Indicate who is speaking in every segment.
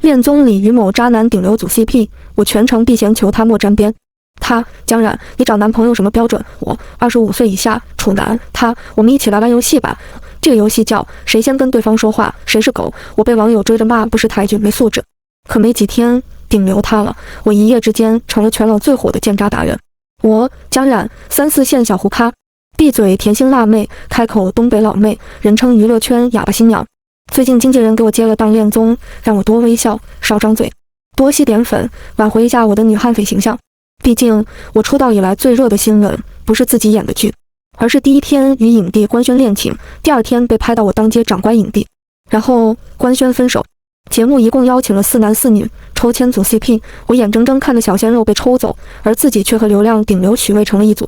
Speaker 1: 恋综里与某渣男顶流组 CP， 我全程避嫌求他莫沾边。他江冉，你找男朋友什么标准？我25岁以下处男。他我们一起来玩游戏吧，这个游戏叫谁先跟对方说话谁是狗。我被网友追着骂不识抬举没素质，可没几天顶流他了，我一夜之间成了全网最火的贱渣达人。我江冉，3、4线小胡咖，闭嘴甜心辣妹，开口东北老妹，人称娱乐圈哑巴新娘。最近经纪人给我接了档恋综，让我多微笑少张嘴，多吸点粉，挽回一下我的女悍匪形象。毕竟我出道以来最热的新闻不是自己演的剧，而是第一天与影帝官宣恋情，第2天被拍到我当街长官影帝，然后官宣分手。节目一共邀请了4男4女，抽签组 CP， 我眼睁睁看着小鲜肉被抽走，而自己却和流量顶流许巍成了一组，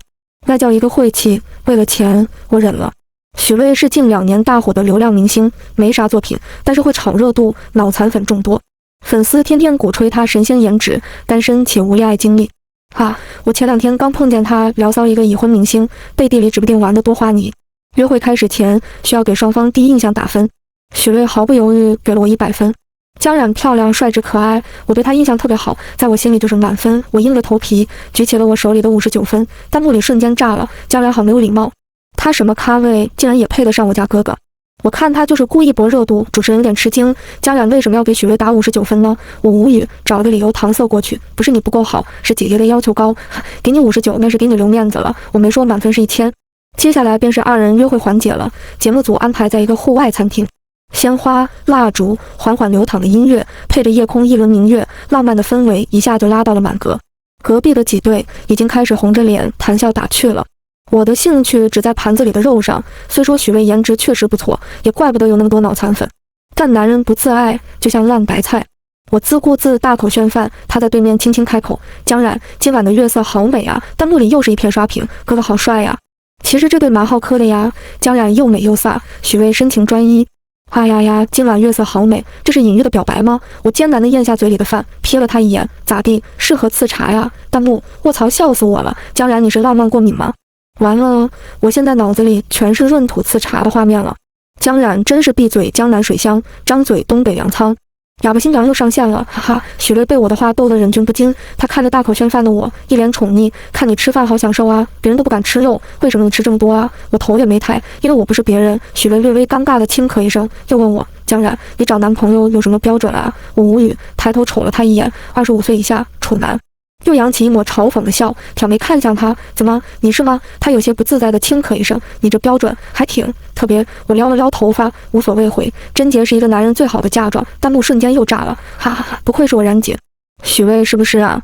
Speaker 1: 那叫一个晦气。为了钱我忍了。许巍是近2年大火的流量明星，没啥作品，但是会炒热度，脑残粉众多，粉丝天天鼓吹他神仙颜值，单身且无恋爱经历。我前2天刚碰见他聊骚一个已婚明星，背地里指不定玩得多花泥。约会开始前需要给双方第一印象打分，许巍毫不犹豫给了我100分。江冉漂亮帅直可爱，我对他印象特别好，在我心里就是满分。我硬着头皮举起了我手里的59分，弹幕里瞬间炸了，江冉好没有礼貌，他什么咖位竟然也配得上我家哥哥。我看他就是故意博热度，主持人有点吃惊，江冉为什么要给许巍打59分呢？我无语，找了个理由搪塞过去，不是你不够好，是姐姐的要求高，给你59那是给你留面子了，我没说满分是1000。接下来便是2人约会环节了，节目组安排在一个户外餐厅，鲜花、蜡烛、缓缓流淌的音乐，配着夜空一轮明月，浪漫的氛围一下就拉到了满格。隔壁的几对已经开始红着脸谈笑打趣了。我的兴趣只在盘子里的肉上，虽说许巍颜值确实不错，也怪不得有那么多脑残粉，但男人不自爱就像烂白菜。我自顾自大口炫饭，他在对面轻轻开口：江冉，今晚的月色好美啊。弹幕里又是一片刷屏，哥哥好帅呀。其实这对蛮好磕的呀，江冉又美又飒，许巍深情专一。今晚月色好美，这是隐喻的表白吗？我艰难地咽下嘴里的饭，瞥了他一眼，咋地？适合刺茶呀？弹幕：卧槽，笑死我了！江冉，你是浪漫过敏吗？完了，我现在脑子里全是闰土刺茶的画面了。江冉真是闭嘴江南水乡，张嘴东北粮仓。哑巴新娘又上线了，哈哈！许巍被我的话逗得忍俊不禁，他看着大口炫饭的我，一脸宠溺，看你吃饭好享受啊，别人都不敢吃肉，为什么你吃这么多啊？我头也没抬，因为我不是别人。许巍略微尴尬的轻咳一声，又问我：江冉，你找男朋友有什么标准啊？我无语，抬头瞅了他一眼，25岁以下处男。又扬起一抹嘲讽的笑，挑眉看向他，怎么，你是吗？他有些不自在的轻咳一声，你这标准还挺特别。我撩了撩头发，无所谓回，贞洁是一个男人最好的嫁妆。弹幕瞬间又炸了，哈哈哈，不愧是我冉姐，许巍是不是啊？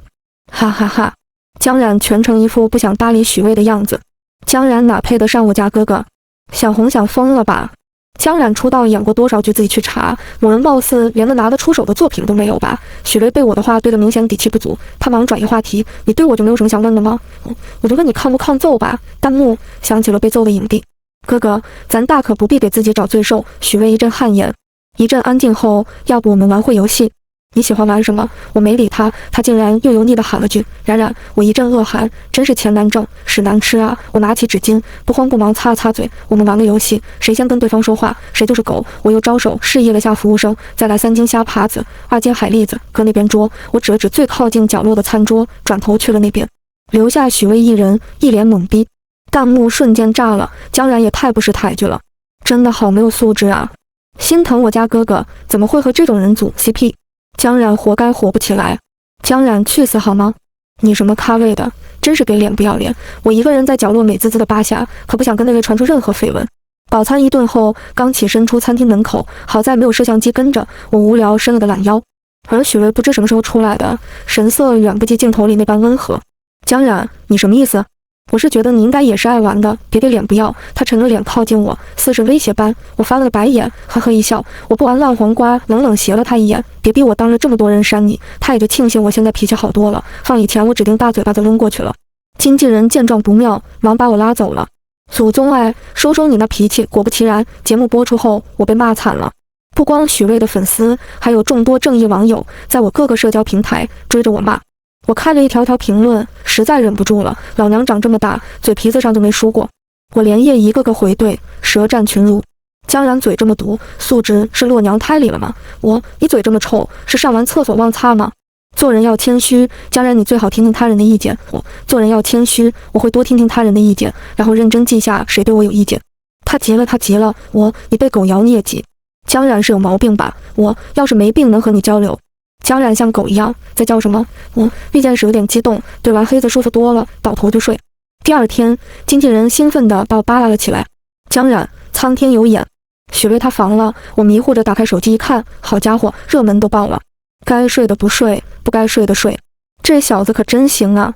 Speaker 1: 哈哈哈。江冉全程一副不想搭理许巍的样子，江冉哪配得上我家哥哥？想红想疯了吧？江冉出道演过多少剧自己去查，某人貌似连个拿得出手的作品都没有吧？许巍被我的话对得明显底气不足，他忙转移话题，你对我就没有什么想问的吗？我就问你抗不抗揍吧。弹幕想起了被揍的影帝，哥哥，咱大可不必给自己找罪受。许巍一阵汗颜，一阵安静后，要不我们玩会游戏？你喜欢玩什么？我没理他，他竟然又油腻地喊了句冉冉，我一阵恶寒，真是钱难挣，屎难吃啊！我拿起纸巾，不慌不忙擦了擦嘴，我们玩个游戏，谁先跟对方说话，谁就是狗。我又招手示意了下服务生，再来3斤虾爬子，2斤海蛎子，搁那边桌。我指了指最靠近角落的餐桌，转头去了那边，留下许巍一人，一脸懵逼。弹幕瞬间炸了，江冉也太不识抬举了，真的好没有素质啊！心疼我家哥哥，怎么会和这种人组 CP？江冉活该火不起来，江冉去死好吗？你什么咖位的，真是给脸不要脸！我一个人在角落美滋滋的扒虾，可不想跟那位传出任何绯闻。饱餐一顿后，刚起身出餐厅门口，好在没有摄像机跟着，我无聊伸了个懒腰。而许巍不知什么时候出来的，神色远不及镜头里那般温和。江冉，你什么意思？我是觉得你应该也是爱玩的，别给脸不要。他沉着脸靠近我，似是威胁般。我翻了个白眼，呵呵一笑。我不玩烂黄瓜，冷冷斜了他一眼，别逼我当着这么多人扇你。他也就庆幸我现在脾气好多了，放以前我指定大嘴巴子抡过去了。经纪人见状不妙，忙把我拉走了。祖宗爱，收收你那脾气。果不其然，节目播出后，我被骂惨了。不光许巍的粉丝，还有众多正义网友在我各个社交平台追着我骂。我看了一条条评论，实在忍不住了。老娘长这么大，嘴皮子上就没输过。我连夜一个个回怼，舌战群儒。江然嘴这么毒，素质是落娘胎里了吗？你嘴这么臭，是上完厕所忘擦吗？做人要谦虚，江然你最好听听他人的意见。做人要谦虚，我会多听听他人的意见，然后认真记下谁对我有意见。他急了，你被狗咬你也急。江然是有毛病吧？我要是没病能和你交流。江然像狗一样，在叫什么？遇见时有点激动，对完黑子舒服多了，倒头就睡。第二天，经纪人兴奋地把我扒拉了起来。江然，苍天有眼，许巍他防了。我迷糊着打开手机一看，好家伙，热门都爆了。该睡的不睡，不该睡的睡，这小子可真行啊！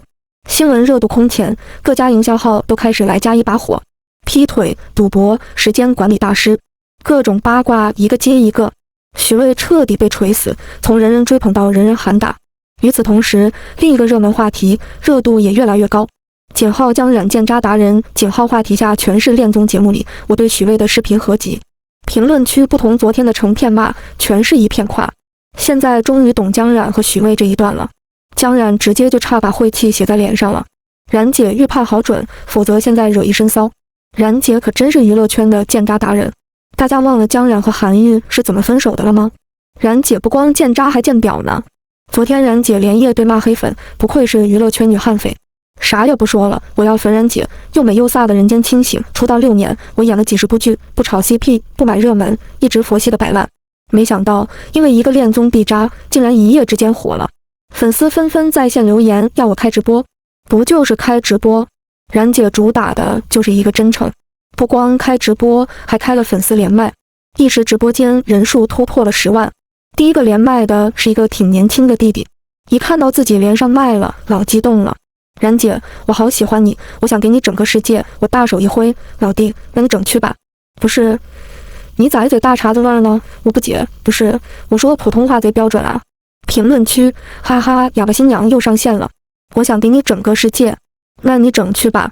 Speaker 1: 新闻热度空前，各家营销号都开始来加一把火。劈腿、赌博、时间管理大师，各种八卦一个接一个。许巍彻底被锤死，从人人追捧到人人喊打。与此同时，另一个热门话题热度也越来越高。井号江染见渣达人，井号话题下全是恋综节目里我对许巍的视频合集。评论区不同昨天的成片骂，全是一片夸。现在终于懂江染和许巍这一段了。江染直接就差把晦气写在脸上了。冉姐预判好准，否则现在惹一身骚。冉姐可真是娱乐圈的见渣达人。大家忘了江染和韩愈是怎么分手的了吗？冉姐不光见渣还见婊呢。昨天冉姐连夜对骂黑粉，不愧是娱乐圈女悍匪。啥也不说了，我要粉冉姐，又美又飒的人间清醒。出道6年，我演了几十部剧，不炒 CP， 不买热门，一直佛系的摆烂。没想到因为一个恋综必渣，竟然一夜之间火了。粉丝纷纷在线留言要我开直播，不就是开直播？冉姐主打的就是一个真诚，不光开直播，还开了粉丝连麦，一时直播间人数突破了10万。第一个连麦的是一个挺年轻的弟弟，一看到自己连上麦了，老激动了。冉姐，我好喜欢你，我想给你整个世界。我大手一挥，老弟，那你整去吧。不是，你咋一嘴大碴子味儿呢？我不解，不是，我说普通话贼标准啊。评论区，哈哈，哑巴新娘又上线了。我想给你整个世界，那你整去吧。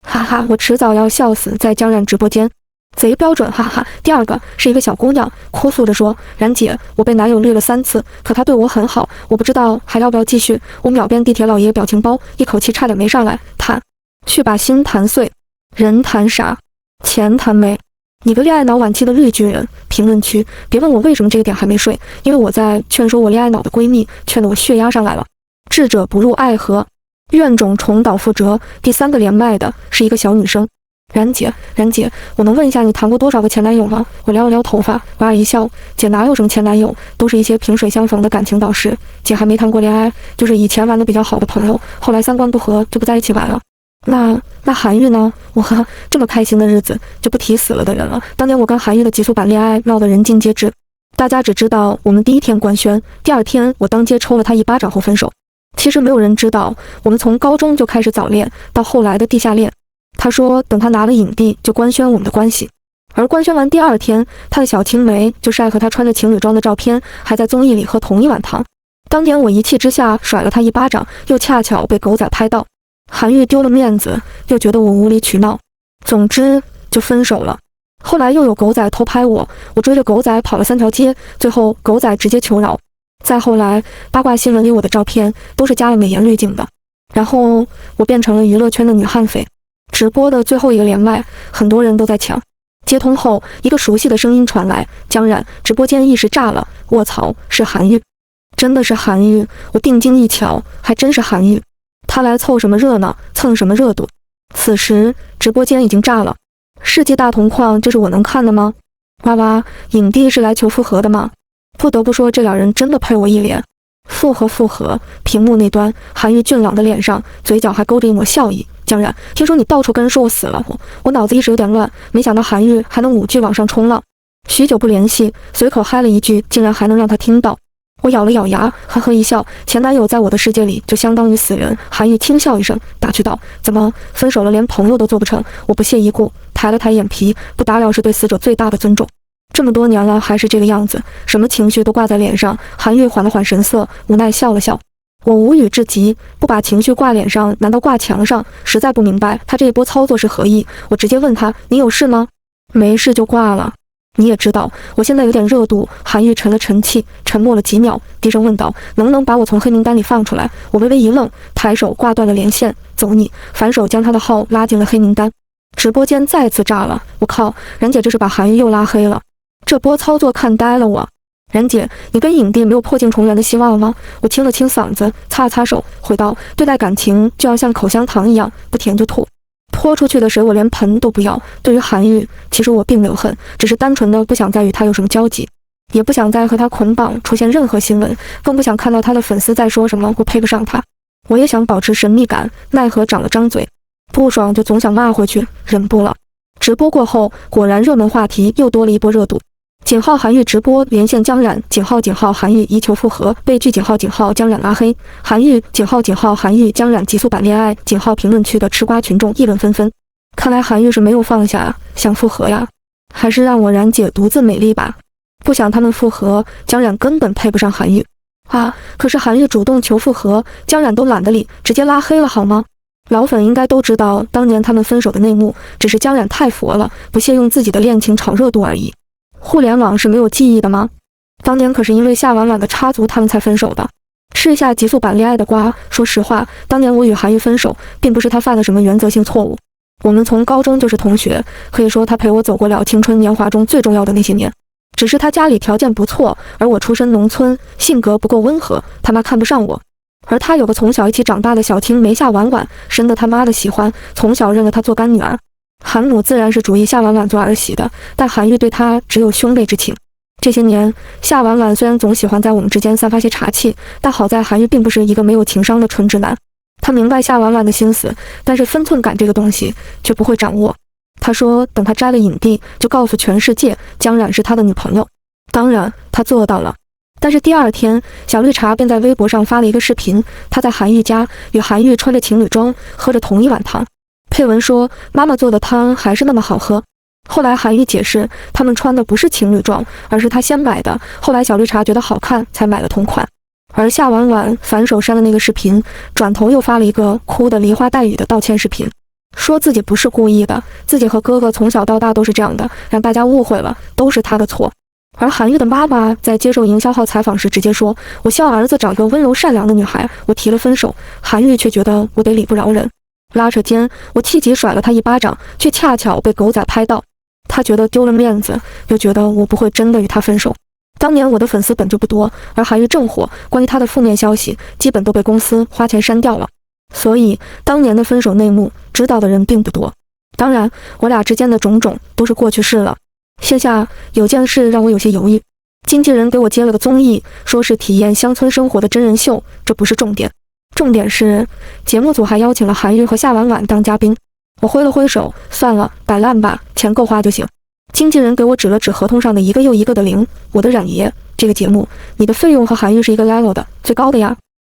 Speaker 1: 哈哈，我迟早要笑死在江然直播间。贼标准，哈哈。第二个是一个小姑娘，哭诉着说：冉姐，我被男友绿了3次，可他对我很好，我不知道还要不要继续。我秒变地铁老爷表情包，一口气差点没上来。谈去把心谈碎，人谈啥？钱谈没？你个恋爱脑晚期的绿巨人。评论区，别问我为什么这个点还没睡，因为我在劝说我恋爱脑的闺蜜，劝得我血压上来了。智者不入爱河，怨种重蹈覆辙。第3个连麦的是一个小女生。冉姐，我能问一下你谈过多少个前男友吗？我撩了撩头发，莞尔一笑，姐哪有什么前男友，都是一些萍水相逢的感情导师。姐还没谈过恋爱，就是以前玩的比较好的朋友，后来3观不合就不在一起玩了。那韩愈呢？我这么开心的日子就不提死了的人了。当年我跟韩愈的极速版恋爱闹得人尽皆知，大家只知道我们第1天官宣，第2天我当街抽了他一巴掌后分手。其实没有人知道，我们从高中就开始早恋，到后来的地下恋。他说等他拿了影帝就官宣我们的关系，而官宣完第2天，他的小青梅就晒和他穿着情侣装的照片，还在综艺里喝同一碗汤。当年我一气之下甩了他一巴掌，又恰巧被狗仔拍到，韩愈丢了面子，又觉得我无理取闹，总之就分手了。后来又有狗仔偷拍我，我追着狗仔跑了3条街，最后狗仔直接求饶。再后来八卦新闻里我的照片都是加了美颜滤镜的，然后我变成了娱乐圈的女悍匪。直播的最后一个连麦，很多人都在抢。接通后，一个熟悉的声音传来：江然，直播间一时炸了。卧槽，是韩愈，真的是韩愈！我定睛一瞧，还真是韩愈。他来凑什么热闹，蹭什么热度？此时直播间已经炸了。世纪大同框，这是我能看的吗？哇哇，影帝是来求复合的吗？不得不说，这两人真的配我一脸。复合！屏幕那端，韩愈俊朗的脸上，嘴角还勾着一抹笑意。江然，听说你到处跟人说我死了，我脑子一时有点乱，没想到韩愈还能5句往上冲浪。许久不联系，随口嗨了一句，竟然还能让他听到。我咬了咬牙，呵呵一笑。前男友在我的世界里就相当于死人。韩愈轻笑一声，打趣道：怎么分手了连朋友都做不成？我不屑一顾，抬了抬眼皮，不打扰是对死者最大的尊重。这么多年了还是这个样子，什么情绪都挂在脸上。韩愈缓了缓神色，无奈笑了笑。我无语至极，不把情绪挂脸上，难道挂墙上？实在不明白他这一波操作是何意。我直接问他：你有事吗？没事就挂了。你也知道我现在有点热度。韩愈沉了沉气，沉默了几秒，低声问道：能不能把我从黑名单里放出来？我微微一愣，抬手挂断了连线。走你！反手将他的号拉进了黑名单。直播间再次炸了，我靠，然姐这是把韩愈又拉黑了，这波操作看呆了我。然姐，你跟影帝没有破镜重圆的希望了吗？我清了清嗓子，擦了擦手，回道：对待感情就要像口香糖一样，不甜就吐。泼出去的水我连盆都不要。对于韩愈，其实我并没有恨，只是单纯的不想再与他有什么交集，也不想再和他捆绑出现任何新闻，更不想看到他的粉丝在说什么我配不上他。我也想保持神秘感，奈何长了张嘴，不爽就总想骂回去，忍不了。直播过后，果然热门话题又多了一波热度。井号韩愈直播连线姜冉，井号韩愈疑求复合，被拒井号姜冉拉黑，韩愈井号韩愈姜冉极速版恋爱，井号评论区的吃瓜群众议论纷纷。看来韩愈是没有放下，想复合呀，还是让我然姐独自美丽吧。不想他们复合，姜冉根本配不上韩愈啊！可是韩愈主动求复合，姜冉都懒得理，直接拉黑了好吗？老粉应该都知道当年他们分手的内幕，只是姜冉太佛了，不屑用自己的恋情炒热度而已。互联网是没有记忆的吗？当年可是因为夏婉婉的插足他们才分手的。吃一下极速版恋爱的瓜，说实话，当年我与韩愈分手，并不是他犯了什么原则性错误。我们从高中就是同学，可以说他陪我走过了青春年华中最重要的那些年。只是他家里条件不错，而我出身农村，性格不够温和，他妈看不上我。而他有个从小一起长大的小青梅夏婉婉，深得他妈的喜欢，从小认了她做干女儿。韩母自然是主意夏婉婉做儿媳的，但韩愈对她只有兄妹之情。这些年，夏婉婉虽然总喜欢在我们之间散发些茶气，但好在韩愈并不是一个没有情商的纯直男。他明白夏婉婉的心思，但是分寸感这个东西却不会掌握。他说等他摘了影帝，就告诉全世界姜冉是他的女朋友。当然他做到了。但是第二天，小绿茶便在微博上发了一个视频，他在韩愈家与韩愈穿着情侣装，喝着同一碗汤。配文说妈妈做的汤还是那么好喝。后来韩愈解释，他们穿的不是情侣装，而是他先买的，后来小绿茶觉得好看才买了同款。而夏婉婉反手删了那个视频，转头又发了一个哭得梨花带雨的道歉视频，说自己不是故意的，自己和哥哥从小到大都是这样的，让大家误会了，都是他的错。而韩愈的妈妈在接受营销号采访时直接说，我希望儿子找个温柔善良的女孩，我提了分手，韩愈却觉得我得理不饶人。拉扯间，我气急甩了他一巴掌，却恰巧被狗仔拍到。他觉得丢了面子，又觉得我不会真的与他分手。当年我的粉丝本就不多，而韩愈正火，关于他的负面消息基本都被公司花钱删掉了，所以当年的分手内幕知道的人并不多。当然，我俩之间的种种都是过去式了。线下有件事让我有些犹豫，经纪人给我接了个综艺，说是体验乡村生活的真人秀，这不是重点。重点是节目组还邀请了韩愈和夏婉婉当嘉宾。我挥了挥手，算了，摆烂吧，钱够花就行。经纪人给我指了指合同上的一个又一个的零，我的冉爷，这个节目你的费用和韩愈是一个 level 的，最高的呀，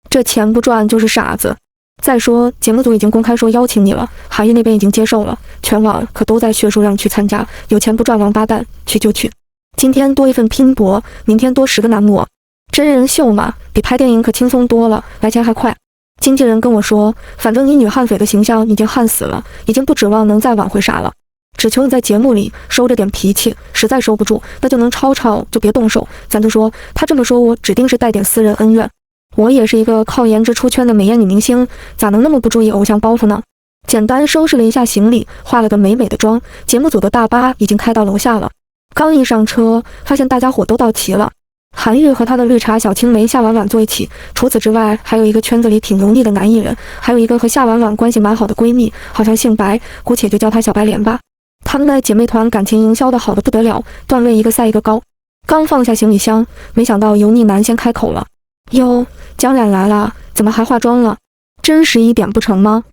Speaker 1: 这钱不赚就是傻子。再说节目组已经公开说邀请你了，韩愈那边已经接受了，全网可都在血书让你去参加，有钱不赚王八蛋，去就去。今天多一份拼搏，明天多10个男模，真人秀嘛，比拍电影可轻松多了，来钱还快。经纪人跟我说，反正你女悍匪的形象已经悍死了，已经不指望能再挽回啥了，只求你在节目里收着点脾气，实在收不住，那就能吵吵就别动手。咱就说他这么说，我指定是带点私人恩怨。我也是一个靠颜值出圈的美艳女明星，咋能那么不注意偶像包袱呢？简单收拾了一下行李，化了个美美的妆，节目组的大巴已经开到楼下了。刚一上车，发现大家伙都到齐了。韩愈和他的绿茶小青梅夏婉婉坐一起，除此之外还有一个圈子里挺油腻的男艺人，还有一个和夏婉婉关系蛮好的闺蜜，好像姓白，姑且就叫她小白莲吧。她们的姐妹团感情营销的好的不得了，段位一个赛一个高。刚放下行李箱，没想到油腻男先开口了，哟，姜冉来了，怎么还化妆了？真实一点不成吗？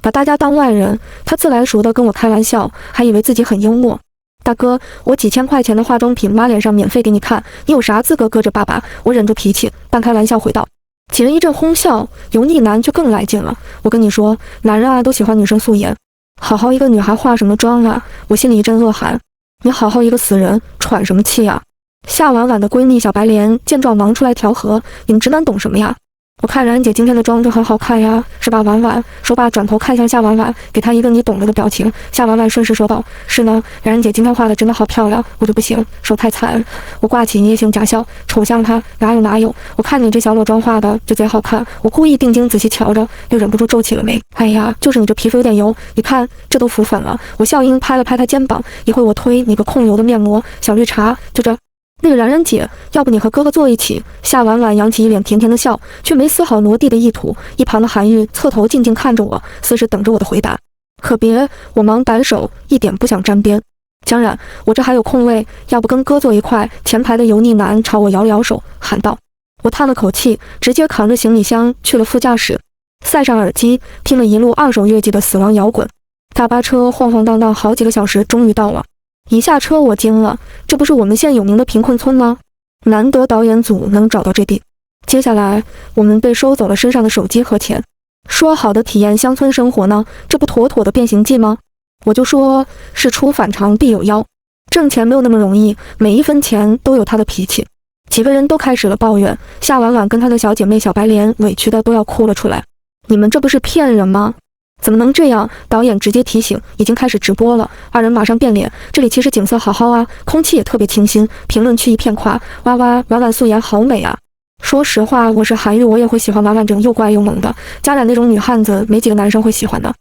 Speaker 1: 把大家当外人，他自来熟的跟我开玩笑，还以为自己很幽默。大哥，我几千块钱的化妆品抹脸上免费给你看，你有啥资格搁这叭叭？我忍住脾气，半开玩笑回道。几人一阵哄笑，油腻男就更来劲了。我跟你说，男人啊都喜欢女生素颜，好好一个女孩化什么妆啊？我心里一阵恶寒。你好好一个死人，喘什么气啊？夏婉婉的闺蜜小白莲见状忙出来调和，你们直男懂什么呀？我看然姐今天的妆就很好看呀，是吧，婉婉？说罢转头看向夏婉婉，给她一个你懂得的表情。夏婉婉顺势说道：是呢，然姐今天画的真的好漂亮，我就不行，手太残。我挂起捏性假笑，瞅向她，哪有，我看你这小裸妆画的就贼好看。我故意定睛仔细瞧着，又忍不住皱起了眉。哎呀，就是你这皮肤有点油，你看这都浮粉了。我笑音拍了拍她肩膀，一会我推你个控油的面膜，小绿茶就这。那个然姐，要不你和哥哥坐一起？夏婉婉扬起一脸甜甜的笑，却没丝毫挪地的意图。一旁的韩愈侧头静静看着我，似是等着我的回答。可别，我忙摆手，一点不想沾边。江然，我这还有空位，要不跟哥坐一块？前排的油腻男朝我摇了摇手，喊道。我叹了口气，直接扛着行李箱去了副驾驶，塞上耳机，听了一路二手乐季的死亡摇滚。大巴车晃晃荡荡好几个小时，终于到了。一下车我惊了，这不是我们县有名的贫困村吗？难得导演组能找到这地。接下来我们被收走了身上的手机和钱，说好的体验乡村生活呢？这不妥妥的变形计吗？我就说事出反常必有妖，挣钱没有那么容易，每一分钱都有他的脾气。几个人都开始了抱怨，夏婉婉跟她的小姐妹小白莲委屈的都要哭了出来。你们这不是骗人吗？怎么能这样？导演直接提醒，已经开始直播了。二人马上变脸，这里其实景色好好啊，空气也特别清新，评论区一片夸，哇哇，婉婉素颜好美啊。说实话，我是韩愈，我也会喜欢婉婉这种又怪又萌的，家染那种女汉子没几个男生会喜欢的。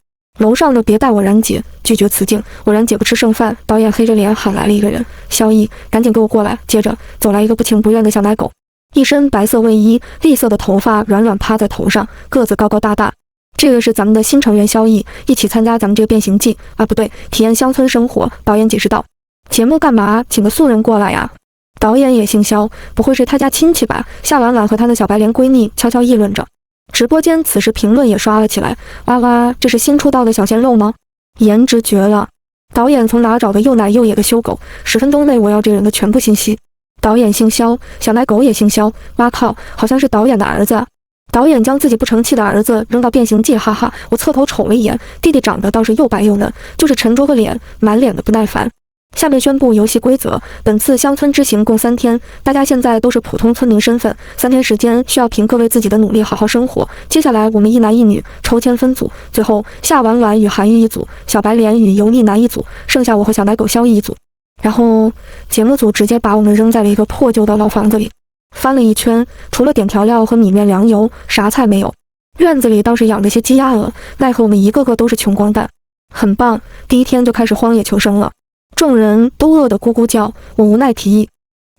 Speaker 1: 楼上的别带我然姐，拒绝辞敬，我然姐不吃剩饭。导演黑着脸喊来了一个人，萧逸，赶紧给我过来。接着走来一个不情不愿的小奶狗，一身白色卫衣，栗色的头发软软趴在头上，个子高高大大。这个是咱们的新成员萧逸，一起参加咱们这个变形计啊，不对，体验乡村生活。导演解释道。节目干嘛请个素人过来呀？导演也姓萧，不会是他家亲戚吧？夏婉婉和她的小白莲闺蜜悄悄议论着。直播间此时评论也刷了起来，哇哇，这是新出道的小鲜肉吗？颜值绝了！导演从哪找的又奶又野的修狗？10分钟内我要这人的全部信息。导演姓萧，小奶狗也姓萧，哇靠，好像是导演的儿子。导演将自己不成器的儿子扔到变形计，哈哈！我侧头瞅了一眼，弟弟长得倒是又白又嫩，就是沉着个脸，满脸的不耐烦。下面宣布游戏规则：本次乡村之行共3天，大家现在都是普通村民身份，3天时间需要凭各位自己的努力好好生活。接下来我们一男一女抽签分组，最后夏婉婉与韩愈一组，小白莲与油腻男一组，剩下我和小奶狗萧逸一组。然后节目组直接把我们扔在了一个破旧的老房子里。翻了一圈，除了点调料和米面粮油，啥菜没有。院子里倒是养着些鸡鸭鹅，奈何我们一个个都是穷光蛋。很棒，第一天就开始荒野求生了。众人都饿得咕咕叫，我无奈提议，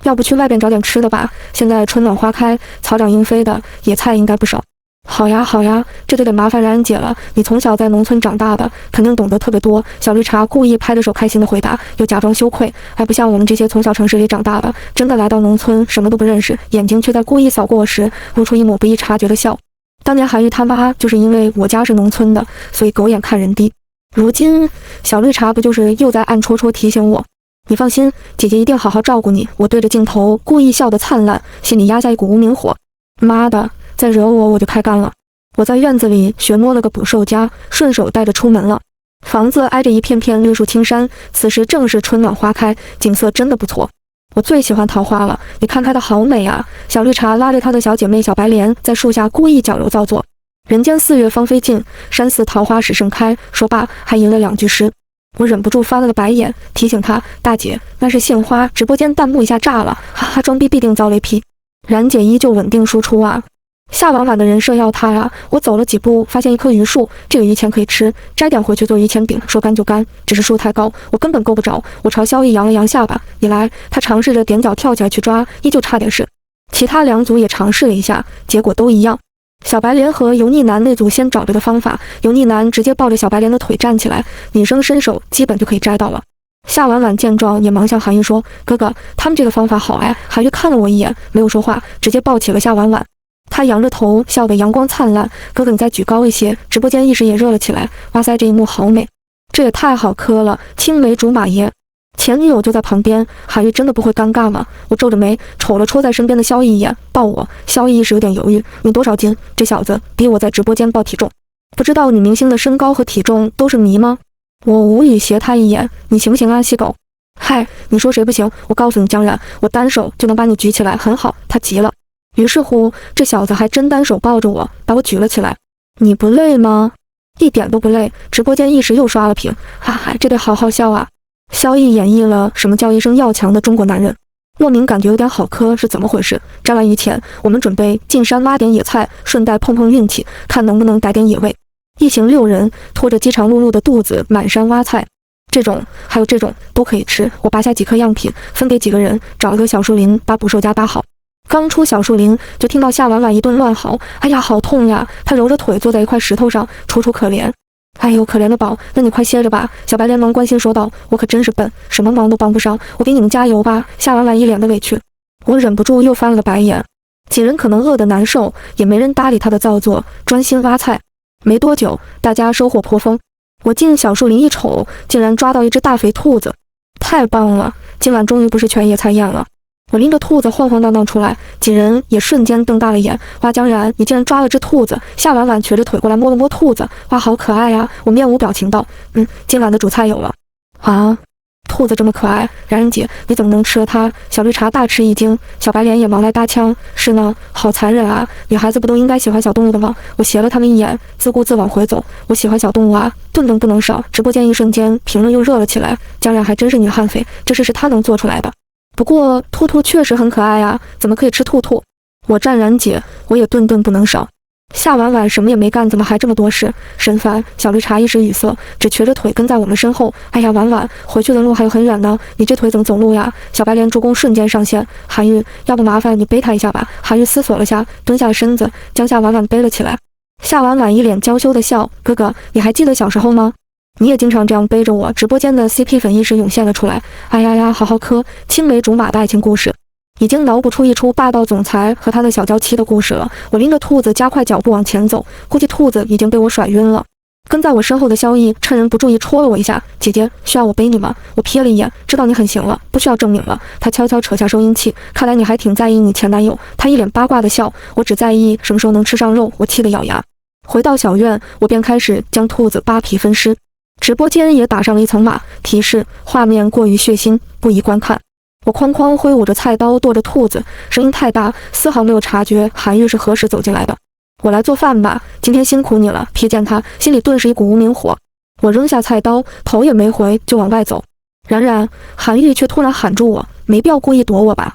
Speaker 1: 要不去外边找点吃的吧？现在春暖花开，草长莺飞的，野菜应该不少。好呀好呀，这就得麻烦然姐了，你从小在农村长大的，肯定懂得特别多。小绿茶故意拍着手开心的回答，又假装羞愧，还不像我们这些从小城市里长大的，真的来到农村什么都不认识，眼睛却在故意扫过我时露出一抹不易察觉的笑。当年韩愈他妈就是因为我家是农村的，所以狗眼看人低。如今小绿茶不就是又在暗戳戳提醒我，你放心，姐姐一定好好照顾你。我对着镜头故意笑得灿烂，心里压下一股无名火。妈的，再惹我就开干了。我在院子里学摸了个捕兽夹，顺手带着出门了。房子挨着一片片绿树青山，此时正是春暖花开，景色真的不错。我最喜欢桃花了，你看开的好美啊！小绿茶拉着她的小姐妹小白莲在树下故意矫揉造作。人间4月芳菲尽，山寺桃花始盛开。说罢还吟了2句诗。我忍不住翻了个白眼，提醒她，大姐，那是杏花。直播间弹幕一下炸了，哈哈，装逼必定遭雷劈。然姐依旧稳定输出啊。夏婉婉的人设要她啊！我走了几步，发现一棵榆树，这个榆钱可以吃，摘点回去做榆钱饼，说干就干。只是树太高，我根本够不着。我朝萧逸扬了扬下巴，你来。他尝试着踮脚跳起来去抓，依旧差点事。其他2组也尝试了一下，结果都一样。小白莲和油腻男那组先找着的方法，油腻男直接抱着小白莲的腿站起来，女生伸手基本就可以摘到了。夏婉婉见状也忙向韩愈说，哥哥，他们这个方法好哎。韩愈看了我一眼，没有说话，直接抱起了夏婉婉。他仰着头，笑得阳光灿烂。哥哥，你再举高一些。直播间一时也热了起来。哇塞，这一幕好美，这也太好磕了，青梅竹马耶。前女友就在旁边，韩愈真的不会尴尬吗？我皱着眉瞅了戳在身边的萧逸一眼，抱我。萧逸一时有点犹豫，你多少斤？这小子比我在直播间报体重。不知道女明星的身高和体重都是谜吗？我无语斜他一眼，你行不行啊，细狗？嗨，你说谁不行？我告诉你，江然，我单手就能把你举起来，很好。他急了。于是乎，这小子还真单手抱着我，把我举了起来。你不累吗？一点都不累。直播间一时又刷了屏，哈哈，这对好好笑啊！萧逸演绎了什么叫一生要强的中国男人，莫名感觉有点好磕，是怎么回事？瞻完鱼前，我们准备进山挖点野菜，顺带碰碰运气，看能不能逮点野味。一行6人拖着饥肠辘辘的肚子满山挖菜，这种还有这种都可以吃。我拔下几颗样品，分给几个人，找了个小树林把捕兽夹搭好。刚出小树林，就听到夏婉婉一顿乱嚎：“哎呀，好痛呀！”她揉着腿坐在一块石头上，楚楚可怜。哎呦，可怜的宝，那你快歇着吧。小白连忙关心说道：“我可真是笨，什么忙都帮不上，我给你们加油吧。”夏婉婉一脸的委屈，我忍不住又翻了个白眼。几人可能饿得难受，也没人搭理他的造作，专心挖菜。没多久，大家收获颇丰。我进小树林一瞅，竟然抓到一只大肥兔子，太棒了！今晚终于不是全野菜宴了。我拎着兔子晃晃荡荡出来，几人也瞬间瞪大了眼。哇，江然，你竟然抓了只兔子！夏婉婉瘸着腿过来摸了摸兔子，哇，好可爱呀！我面无表情道：“今晚的主菜有了。”啊，兔子这么可爱，然然姐，你怎么能吃了它？小绿茶大吃一惊，小白脸也忙来搭腔：“是呢，好残忍啊！女孩子不都应该喜欢小动物的吗？”我斜了他们一眼，自顾自往回走。我喜欢小动物啊，顿顿不能少。直播间一瞬间评论又热了起来，江然还真是女悍匪，这事是她能做出来的。不过兔兔确实很可爱啊，怎么可以吃兔兔？我湛然姐，我也顿顿不能少。夏婉婉什么也没干，怎么还这么多事？神烦！小绿茶一时语塞，只瘸着腿跟在我们身后。哎呀，婉婉，回去的路还有很远呢，你这腿怎么走路呀？小白莲助攻瞬间上线，韩愈，要不麻烦你背他一下吧。韩愈思索了下，蹲下了身子，将夏婉婉背了起来。夏婉婉一脸娇羞的笑：“哥哥，你还记得小时候吗？你也经常这样背着我。”直播间的 CP 粉一时涌现了出来。哎呀呀，好好磕，青梅竹马的爱情故事，已经脑补出一出霸道总裁和他的小娇妻的故事了。我拎着兔子加快脚步往前走，估计兔子已经被我甩晕了。跟在我身后的萧逸趁人不注意戳了我一下：“姐姐，需要我背你吗？”我瞥了一眼，知道你很行了，不需要证明了。他悄悄扯下收音器，看来你还挺在意你前男友。他一脸八卦的笑：“我只在意什么时候能吃上肉。”我气得咬牙。回到小院，我便开始将兔子扒皮分尸。直播间也打上了一层码，提示画面过于血腥，不宜观看。我哐哐挥舞着菜刀剁着兔子，声音太大，丝毫没有察觉韩愈是何时走进来的。我来做饭吧，今天辛苦你了。瞥见他，心里顿时一股无名火。我扔下菜刀，头也没回就往外走。然然，韩愈却突然喊住我：“没必要故意躲我吧？”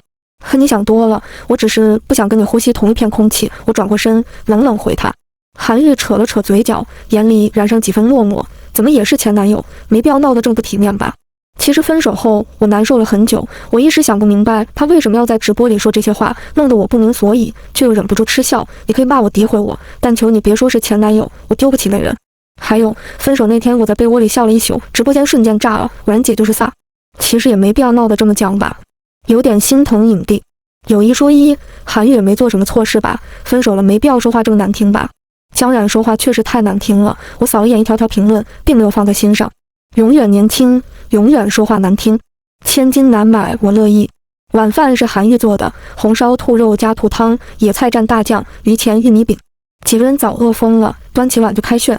Speaker 1: 你想多了，我只是不想跟你呼吸同一片空气。我转过身，冷冷回他。韩愈扯了扯嘴角，眼里染上几分落寞。怎么也是前男友，没必要闹得这么不体面吧？其实分手后我难受了很久，我一时想不明白他为什么要在直播里说这些话，弄得我不明所以，却又忍不住嗤笑。你可以骂我诋毁我，但求你别说是前男友，我丢不起那人。还有分手那天我在被窝里笑了一宿，直播间瞬间炸了，果然姐就是飒。其实也没必要闹得这么僵吧，有点心疼影帝。有一说一，韩愈也没做什么错事吧，分手了没必要说话这么难听吧。江然说话确实太难听了，我扫了一眼一条条评论，并没有放在心上。永远年轻，永远说话难听，千金难买我乐意。晚饭是韩愈做的，红烧兔肉加兔汤，野菜蘸大酱，鱼前玉米饼。几个人早饿疯了，端起碗就开炫。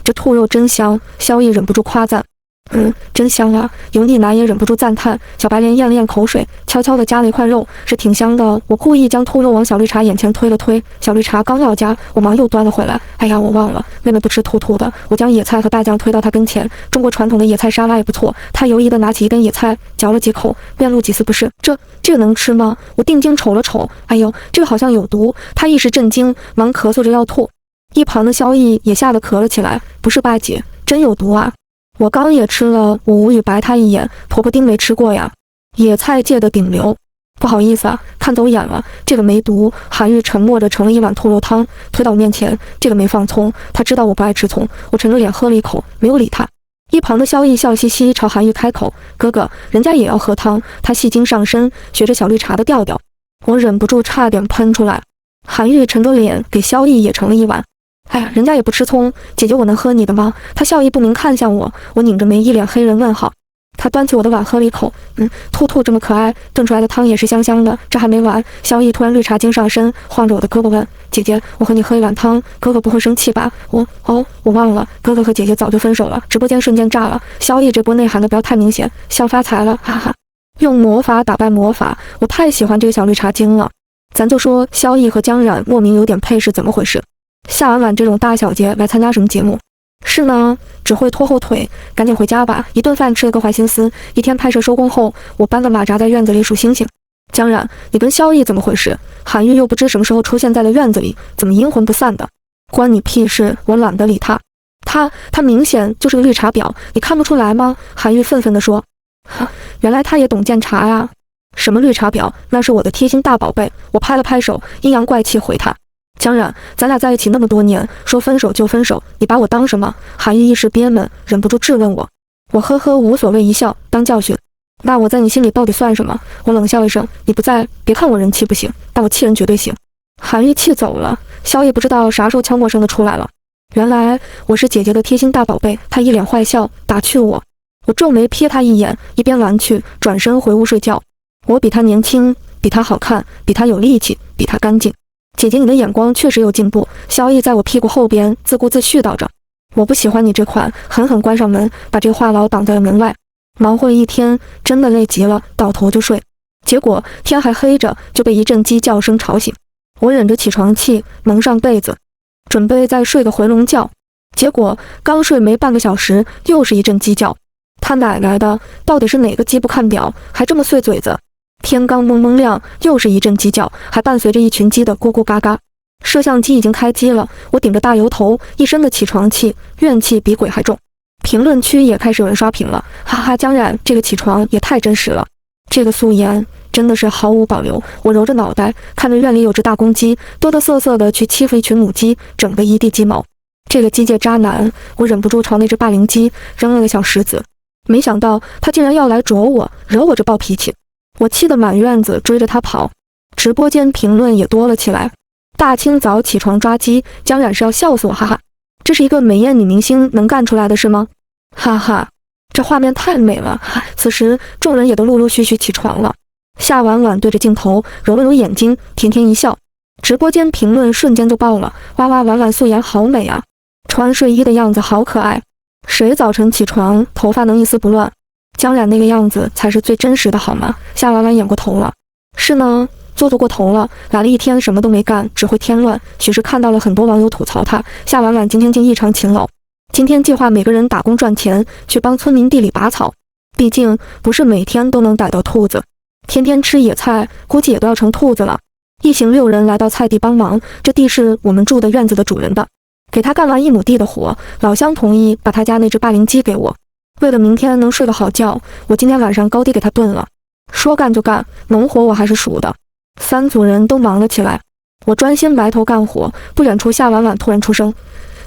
Speaker 1: 这兔肉真香，萧逸忍不住夸赞。真香啊！油腻男也忍不住赞叹。小白莲咽了咽口水，悄悄地夹了一块肉，是挺香的。我故意将兔肉往小绿茶眼前推了推，小绿茶刚要夹，我忙又端了回来。哎呀，我忘了，妹妹不吃兔兔的。我将野菜和大酱推到她跟前。中国传统的野菜沙拉也不错。她犹疑地拿起一根野菜，嚼了几口，面露几丝不适。这个能吃吗？我定睛瞅了瞅，哎呦，这个好像有毒。她一时震惊，忙咳嗽着要吐。一旁的萧逸也吓得咳了起来。不是吧姐，真有毒啊！我刚也吃了，我无语白他一眼，婆婆丁没吃过呀，野菜界的顶流。不好意思啊，看走眼了，这个没毒。韩愈沉默着盛了一碗兔肉汤，推到我面前，这个没放葱，他知道我不爱吃葱。我沉着脸喝了一口，没有理他。一旁的萧逸笑嘻嘻朝韩愈开口：“哥哥，人家也要喝汤。”他戏精上身，学着小绿茶的调调。我忍不住差点喷出来。韩愈沉着脸给萧逸也盛了一碗。哎呀，人家也不吃葱，姐姐我能喝你的吗？他笑意不明看向我，我拧着眉一脸黑人问号。他端起我的碗喝了一口，兔兔这么可爱，炖出来的汤也是香香的。这还没完，萧逸突然绿茶精上身，晃着我的胳膊问：“姐姐，我和你喝一碗汤，哥哥不会生气吧？”我忘了，哥哥和姐姐早就分手了。直播间瞬间炸了，萧逸这波内涵的不要太明显，笑发财了，哈哈。用魔法打败魔法，我太喜欢这个小绿茶精了。咱就说萧逸和江冉莫名有点配是怎么回事？夏婉婉这种大小姐来参加什么节目？是呢，只会拖后腿，赶紧回家吧，一顿饭吃了个怀心思。一天拍摄收工后，我搬个马扎在院子里数星星。江冉，你跟萧逸怎么回事？韩愈又不知什么时候出现在了院子里，怎么阴魂不散的？关你屁事，我懒得理他。他明显就是个绿茶婊，你看不出来吗？韩愈愤愤地说。原来他也懂鉴察呀。什么绿茶婊？那是我的贴心大宝贝。我拍了拍手，阴阳怪气回他。江冉，咱俩在一起那么多年，说分手就分手，你把我当什么？韩愈一时憋闷，忍不住质问我。我呵呵无所谓一笑，当教训。那我在你心里到底算什么？我冷笑一声，你不在，别看我人气不行，但我气人绝对行。韩愈气走了，萧逸不知道啥时候悄默声的出来了。原来我是姐姐的贴心大宝贝，他一脸坏笑，打趣我。我皱眉瞥他一眼，一边玩去，转身回屋睡觉。我比他年轻，比他好看，比他有力气，比他干净。姐姐，你的眼光确实有进步。萧逸在我屁股后边自顾自絮叨着。我不喜欢你这款，狠狠关上门，把这个话痨挡在了门外。忙活了一天，真的累极了，倒头就睡。结果天还黑着，就被一阵鸡叫声吵醒。我忍着起床气，蒙上被子，准备再睡个回笼觉。结果刚睡没半个小时，又是一阵鸡叫。他奶奶的，到底是哪个鸡不看表，还这么碎嘴子？天刚蒙蒙亮，又是一阵鸡叫，还伴随着一群鸡的咕咕嘎嘎。摄像机已经开机了，我顶着大油头，一身的起床气，怨气比鬼还重。评论区也开始有人刷屏了，哈哈，江冉这个起床也太真实了，这个素颜真的是毫无保留。我揉着脑袋，看着院里有只大公鸡，嘚嘚瑟瑟的去欺负一群母鸡，整得一地鸡毛。这个鸡界渣男，我忍不住朝那只霸凌鸡扔了个小石子，没想到他竟然要来啄我，惹我这暴脾气。我气得满院子追着他跑，直播间评论也多了起来。大清早起床抓鸡，江冉是要笑死我，哈哈！这是一个美艳女明星能干出来的事吗？哈哈，这画面太美了。此时众人也都陆陆续续起床了。夏婉婉对着镜头揉了揉眼睛，甜甜一笑。直播间评论瞬间就爆了，哇哇，婉婉素颜好美啊，穿睡衣的样子好可爱。谁早晨起床头发能一丝不乱？江冉那个样子才是最真实的好吗？夏婉婉演过头了。是呢，做作过头了，来了一天什么都没干，只会添乱。许是看到了很多网友吐槽他，夏婉婉今天竟异常勤劳。今天计划每个人打工赚钱，去帮村民地里拔草。毕竟不是每天都能逮到兔子，天天吃野菜，估计也都要成兔子了。一行6人来到菜地帮忙，这地是我们住的院子的主人的。给他干完1亩地的活，老乡同意把他家那只霸凌鸡给我。为了明天能睡个好觉，我今天晚上高低给他炖了。说干就干，农活我还是熟的。3组人都忙了起来，我专心埋头干活。不远处夏婉婉突然出声，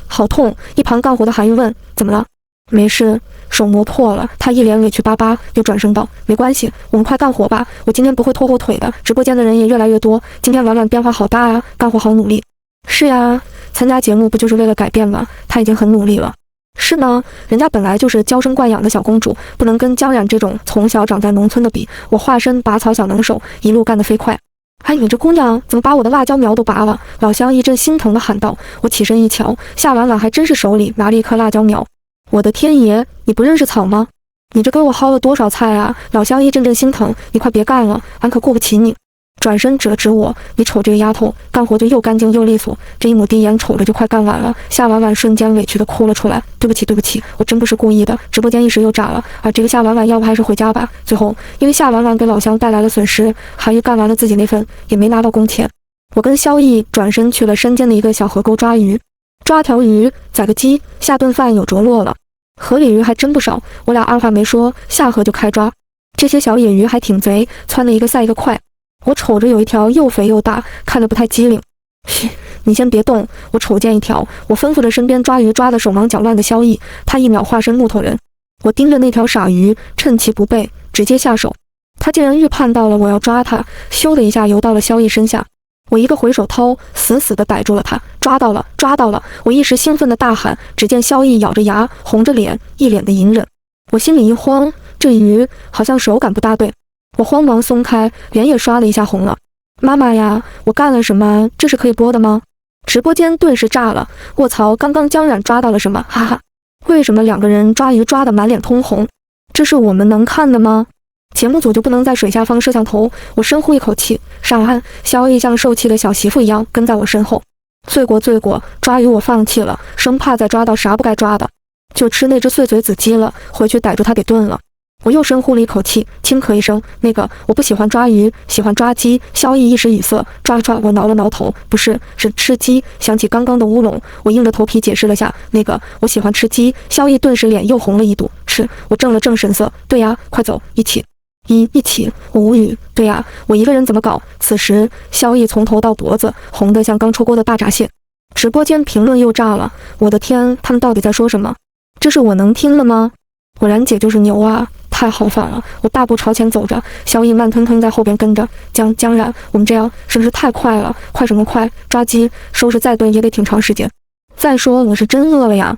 Speaker 1: 好痛！一旁干活的韩愈问，怎么了？没事，手磨破了。他一脸委屈巴巴，又转声道，没关系，我们快干活吧，我今天不会拖后腿的。直播间的人也越来越多，今天婉婉变化好大啊，干活好努力。是呀，参加节目不就是为了改变吗？他已经很努力了。是呢，人家本来就是娇生惯养的小公主，不能跟江冉这种从小长在农村的比。我化身拔草小能手，一路干得飞快。哎，你这姑娘怎么把我的辣椒苗都拔了？老乡一阵心疼地喊道。我起身一瞧，夏婉婉还真是手里拿了一颗辣椒苗。我的天爷，你不认识草吗？你这给我薅了多少菜啊？老乡一阵阵心疼，你快别干了，俺可顾不起你。转身指了指我，你瞅这个丫头，干活就又干净又利索，这1亩地眼瞅着就快干完了。夏婉婉瞬间委屈地哭了出来，对不起对不起，我真不是故意的。直播间一时又炸了，而这个夏婉婉要不还是回家吧。最后因为夏婉婉给老乡带来了损失，韩愈干完了自己那份，也没拿到工钱。我跟萧逸转身去了山间的一个小河沟抓鱼，抓条鱼，宰个鸡，下顿饭有着落了。河里鱼还真不少，我俩二话没说，下河就开抓。这些小野鱼还挺贼，窜的一个赛一个快。我瞅着有一条又肥又大，看着不太机灵。嘘，你先别动，我瞅见一条。我吩咐着身边抓鱼抓得手忙脚乱的萧逸，他一秒化身木头人。我盯着那条傻鱼，趁其不备，直接下手。他竟然预判到了我要抓他，咻的一下游到了萧逸身下。我一个回手掏，死死地逮住了他。抓到了，抓到了！我一时兴奋地大喊，只见萧逸咬着牙，红着脸，一脸的隐忍。我心里一慌，这鱼好像手感不大对。我慌忙松开，脸也刷了一下红了。妈妈呀，我干了什么？这是可以播的吗？直播间顿时炸了。卧槽，刚刚江冉抓到了什么？哈哈，为什么2个人抓鱼抓得满脸通红？这是我们能看的吗？节目组就不能在水下放摄像头？我深呼一口气，上岸。萧逸像受气的小媳妇一样跟在我身后。罪过罪过，抓鱼我放弃了，生怕再抓到啥不该抓的，就吃那只碎嘴子鸡了，回去逮住它给炖了。我又深呼了一口气，轻咳一声，那个我不喜欢抓鱼，喜欢抓鸡。萧逸一时语塞，抓，我挠了挠头，不是，是吃鸡。想起刚刚的乌龙，我硬着头皮解释了下，那个我喜欢吃鸡。萧逸顿时脸又红了一堵，吃。我正了正神色，对呀，快走，一起。一起，我无语。对呀，我一个人怎么搞？此时萧逸从头到脖子红得像刚出锅的大闸蟹。直播间评论又炸了，我的天，他们到底在说什么？这是我能听了吗？果然姐就是牛啊，太豪放了。我大步朝前走着，萧逸慢吞吞在后边跟着。江然，我们这样是不是太快了？快什么快？抓鸡收拾再炖也得挺长时间。再说我是真饿了呀。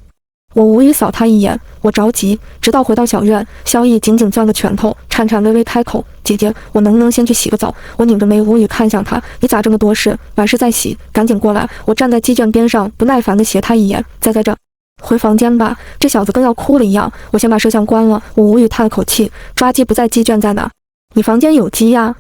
Speaker 1: 我无语扫他一眼，我着急。直到回到小院，萧逸紧紧攥个拳头，颤颤巍巍开口：“姐姐，我能不能先去洗个澡？”我拧着眉无语看向他：“你咋这么多事？晚事再洗，赶紧过来。”我站在鸡圈边上，不耐烦地斜他一眼：“在这。”回房间吧，这小子跟要哭了一样。我先把摄像关了。我无语叹了口气：“抓鸡不在鸡圈在哪？你房间有鸡呀？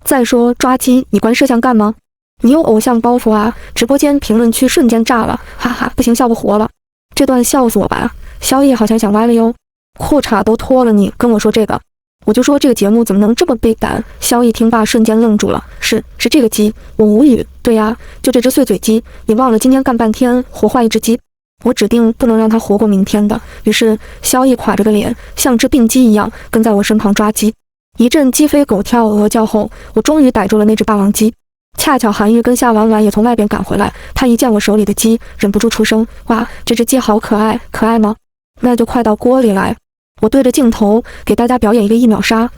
Speaker 1: 再说抓鸡，你关摄像干嘛？你有偶像包袱啊！”直播间评论区瞬间炸了，哈哈，不行，笑不活了。这段笑死我吧！萧逸好像想歪了哟，裤衩都脱了，你跟我说这个？我就说这个节目怎么能这么背胆？萧逸听罢瞬间愣住了，是这个鸡？我无语。对呀，就这只碎嘴鸡，你忘了今天干半天活坏一只鸡？我指定不能让它活过明天的。于是萧逸垮着个脸，像只病鸡一样跟在我身旁抓鸡。一阵鸡飞狗跳鹅叫后，我终于逮住了那只霸王鸡。恰巧韩愈跟夏婉婉也从外边赶回来，他一见我手里的鸡，忍不住出声：“哇，这只鸡好可爱，可爱吗？那就快到锅里来。”我对着镜头给大家表演一个1秒杀，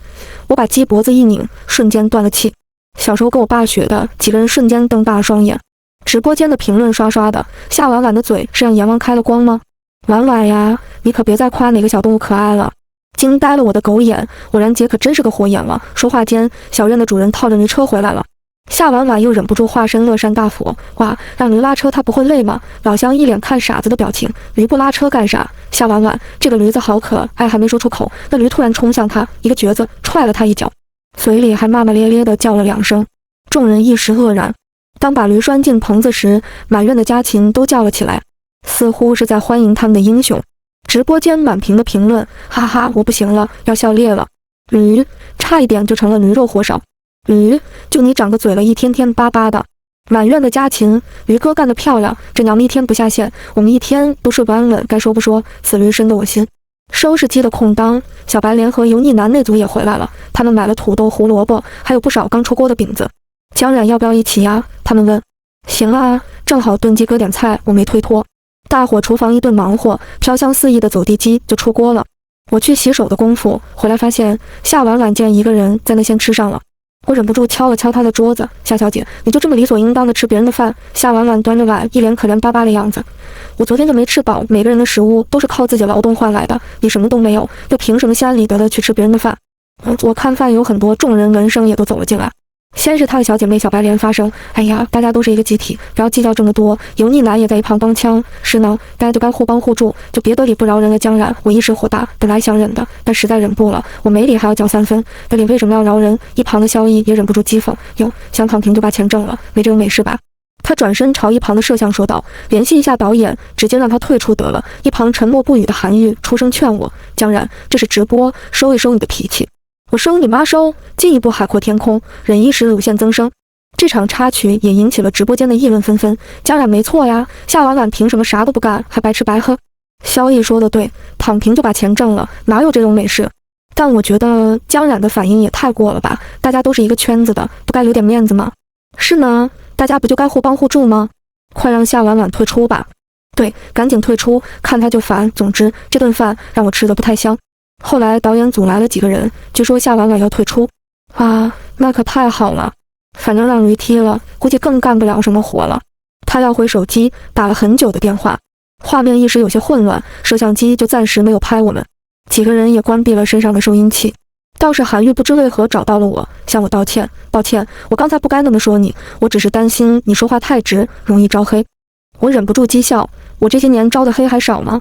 Speaker 1: 我把鸡脖子一拧，瞬间断了气。小时候跟我爸学的，几个人瞬间瞪大了双眼。直播间的评论刷刷的，夏婉婉的嘴是让阎王开了光吗？婉婉呀，你可别再夸哪个小动物可爱了。惊呆了我的狗眼，我然姐可真是个火眼了。说话间，小院的主人套着驴车回来了。夏婉婉又忍不住化身乐山大佛，哇，让驴拉车他不会累吗？老乡一脸看傻子的表情，驴不拉车干啥？夏婉婉，这个驴子好可爱，还没说出口，那驴突然冲向他，一个蹶子踹了他一脚，嘴里还骂骂咧咧的叫了2声。众人一时愕然。当把驴拴进棚子时，满院的家禽都叫了起来，似乎是在欢迎他们的英雄。直播间满屏的评论，哈哈，我不行了，要笑裂了。驴，差一点就成了驴肉火烧。驴，就你长个嘴了，一天天巴巴的。满院的家禽，驴哥干得漂亮，这娘们一天不下线，我们一天都睡不安稳。该说不说，此驴深得我心。收拾鸡的空当，小白莲和油腻男那组也回来了，他们买了土豆、胡萝卜，还有不少刚出锅的饼子。江冉要不要一起呀？他们问。行啊，正好炖鸡搁点菜，我没推脱。大伙厨房一顿忙活，飘香四溢的走地鸡就出锅了。我去洗手的功夫，回来发现夏婉婉竟然一个人在那先吃上了。我忍不住敲了敲她的桌子，夏小姐，你就这么理所应当的吃别人的饭？夏婉婉端着碗，一脸可怜巴巴的样子。我昨天就没吃饱，每个人的食物都是靠自己劳动换来的，你什么都没有，又凭什么心安理得的去吃别人的饭？我看饭有很多众人闻声也都走了进来。先是他的小姐妹小白莲发声，哎呀，大家都是一个集体，不要计较这么多。油腻男也在一旁帮腔，是呢，大家就该互帮互助，就别得理不饶人了。江冉，我一时火大，本来想忍的，但实在忍不了，我没理还要交3分，得理为什么要饶人？一旁的萧逸也忍不住讥讽，哟，想躺平就把钱挣了，没这种美事吧？他转身朝一旁的摄像说道，联系一下导演，直接让他退出得了。一旁沉默不语的韩愈出声劝我，江冉，这是直播，收一收你的脾气。我收你妈收！进一步海阔天空，忍一时乳腺增生。这场插曲也引起了直播间的议论纷纷。江冉没错呀，夏婉婉凭什么啥都不干，还白吃白喝？萧逸说的对，躺平就把钱挣了，哪有这种美事？但我觉得江冉的反应也太过了吧，大家都是一个圈子的，不该留点面子吗？是呢，大家不就该互帮互助吗？快让夏婉婉退出吧。对，赶紧退出，看他就烦。总之，这顿饭让我吃得不太香。后来导演组来了几个人，据说夏婉婉要退出。啊，那可太好了，反正让驴踢了，估计更干不了什么活了。他要回手机，打了很久的电话，画面一时有些混乱，摄像机就暂时没有拍我们。几个人也关闭了身上的收音器。倒是韩愈不知为何找到了我，向我道歉，抱歉，我刚才不该那么说你，我只是担心你说话太直，容易招黑。我忍不住讥笑，我这些年招的黑还少吗？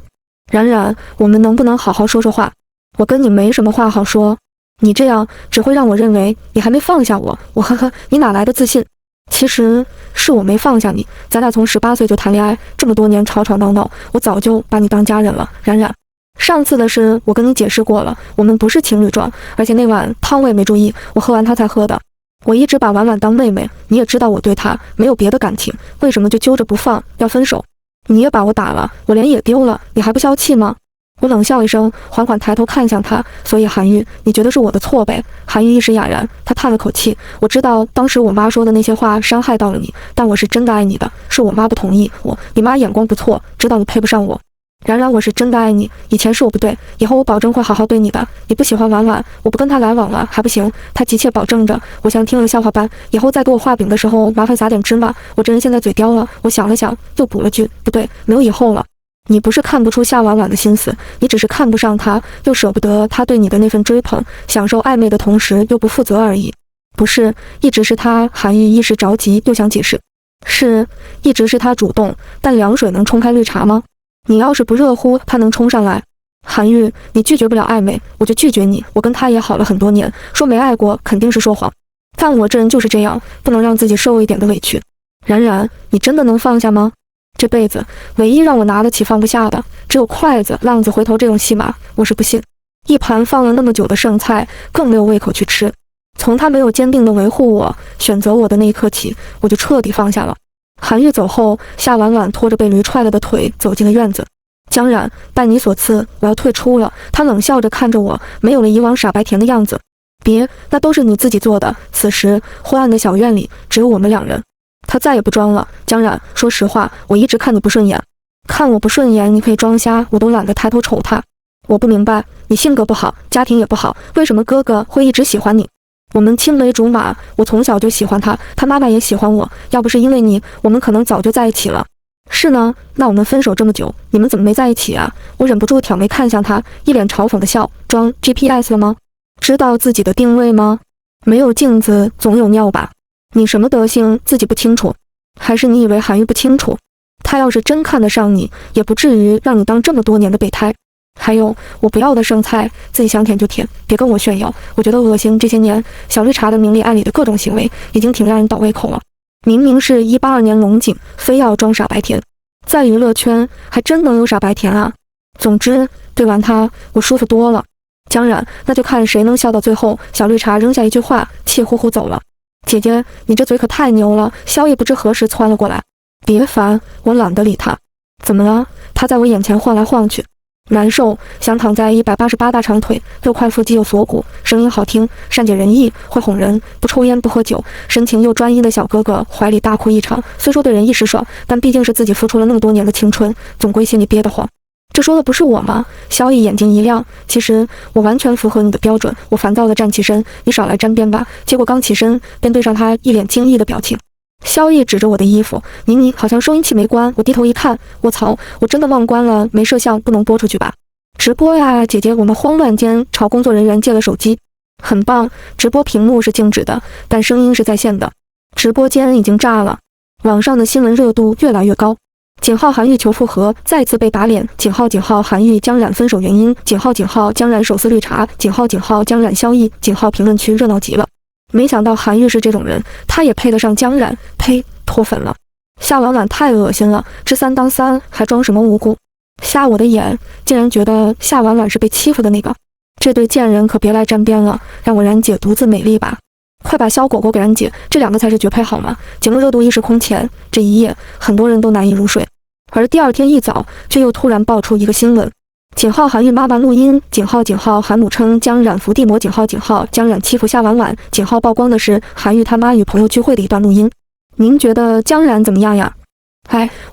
Speaker 1: 冉冉，我们能不能好好说说话？我跟你没什么话好说。你这样只会让我认为你还没放下我。我呵呵，你哪来的自信？其实是我没放下你，咱俩从18岁就谈恋爱，这么多年吵吵闹闹，我早就把你当家人了。冉冉，上次的事我跟你解释过了，我们不是情侣装，而且那碗汤我也没注意，我喝完它才喝的。我一直把婉婉当妹妹，你也知道我对她没有别的感情，为什么就揪着不放，要分手？你也把我打了，我脸也丢了，你还不消气吗？我冷笑一声，缓缓抬头看向他。所以韩愈，你觉得是我的错呗？韩愈一时哑然，他叹了口气。我知道当时我妈说的那些话伤害到了你，但我是真的爱你的，是我妈不同意。你妈眼光不错，知道你配不上我。冉冉，我是真的爱你，以前是我不对，以后我保证会好好对你的。你不喜欢婉婉，我不跟她来往了，还不行？他急切保证着。我像听了笑话般，以后再给我画饼的时候，麻烦撒点芝麻。我这人现在嘴刁了，我想了想，又补了句，不对，没有以后了。你不是看不出夏婉婉的心思，你只是看不上她，又舍不得她对你的那份追捧，享受暧昧的同时又不负责而已。不是，一直是她。韩愈一时着急，又想解释，是，一直是她主动，但凉水能冲开绿茶吗？你要是不热乎，她能冲上来。韩愈，你拒绝不了暧昧，我就拒绝你。我跟他也好了很多年，说没爱过肯定是说谎，但我这人就是这样，不能让自己受一点的委屈。冉冉，你真的能放下吗？这辈子唯一让我拿得起放不下的，只有筷子、浪子回头这种戏码，我是不信。一盘放了那么久的剩菜，更没有胃口去吃。从他没有坚定地维护我、选择我的那一刻起，我就彻底放下了。韩愈走后，夏婉婉拖着被驴踹了的腿走进了院子。江冉，拜你所赐，我要退出了。他冷笑着看着我，没有了以往傻白甜的样子。别，那都是你自己做的。此时昏暗的小院里只有我们两人。他再也不装了。江冉，说实话，我一直看你不顺眼。看我不顺眼，你可以装瞎，我都懒得抬头瞅他。我不明白，你性格不好，家庭也不好，为什么哥哥会一直喜欢你？我们青梅竹马，我从小就喜欢他，他妈妈也喜欢我，要不是因为你，我们可能早就在一起了。是呢，那我们分手这么久，你们怎么没在一起啊？我忍不住挑眉看向他，一脸嘲讽的笑，装 GPS 了吗？知道自己的定位吗？没有镜子总有尿吧？你什么德行自己不清楚？还是你以为韩愈不清楚？他要是真看得上你，也不至于让你当这么多年的备胎。还有，我不要的剩菜，自己想舔就舔，别跟我炫耀，我觉得恶心。这些年小绿茶的明里暗里的各种行为，已经挺让人倒胃口了。明明是182年龙井，非要装傻白甜，在娱乐圈还真能有傻白甜啊！总之，对完他，我舒服多了。江冉，那就看谁能笑到最后。小绿茶扔下一句话，气呼呼走了。姐姐，你这嘴可太牛了！萧逸不知何时窜了过来。别烦，我懒得理他。怎么了？他在我眼前晃来晃去，难受，想躺在188大长腿，6块腹肌有锁骨，声音好听，善解人意，会哄人，不抽烟不喝酒，深情又专一的小哥哥怀里大哭一场。虽说对人一时爽，但毕竟是自己付出了那么多年的青春，总归心里憋得慌。这说的不是我吗？萧逸眼睛一亮，其实我完全符合你的标准。我烦躁地站起身，你少来沾边吧。结果刚起身，便对上他一脸惊异的表情。萧逸指着我的衣服，你好像收音器没关。我低头一看，卧槽，我真的忘关了，没摄像，不能播出去吧？直播呀，姐姐。我们慌乱间朝工作人员借了手机。很棒，直播屏幕是静止的，但声音是在线的。直播间已经炸了，网上的新闻热度越来越高。井号韩愈求复合，再次被打脸。井号韩愈江冉分手原因。井号江冉手撕绿茶。井号江冉萧逸。井号评论区热闹极了。没想到韩愈是这种人，他也配得上江冉？呸，脱粉了。夏婉婉太恶心了，知三当三，还装什么无辜？瞎我的眼，竟然觉得夏婉婉是被欺负的那个。这对贱人可别来沾边了，让我冉姐独自美丽吧。快把萧果果给冉姐，这两个才是绝配好吗？节目热度一时空前，这一夜很多人都难以入睡。而第二天一早，却又突然爆出一个新闻：井号韩愈妈妈录音。井号韩母称江冉伏地魔。井号江冉欺负夏婉婉。井号曝光的是韩愈他妈与朋友聚会的一段录音。您觉得江冉怎么样呀？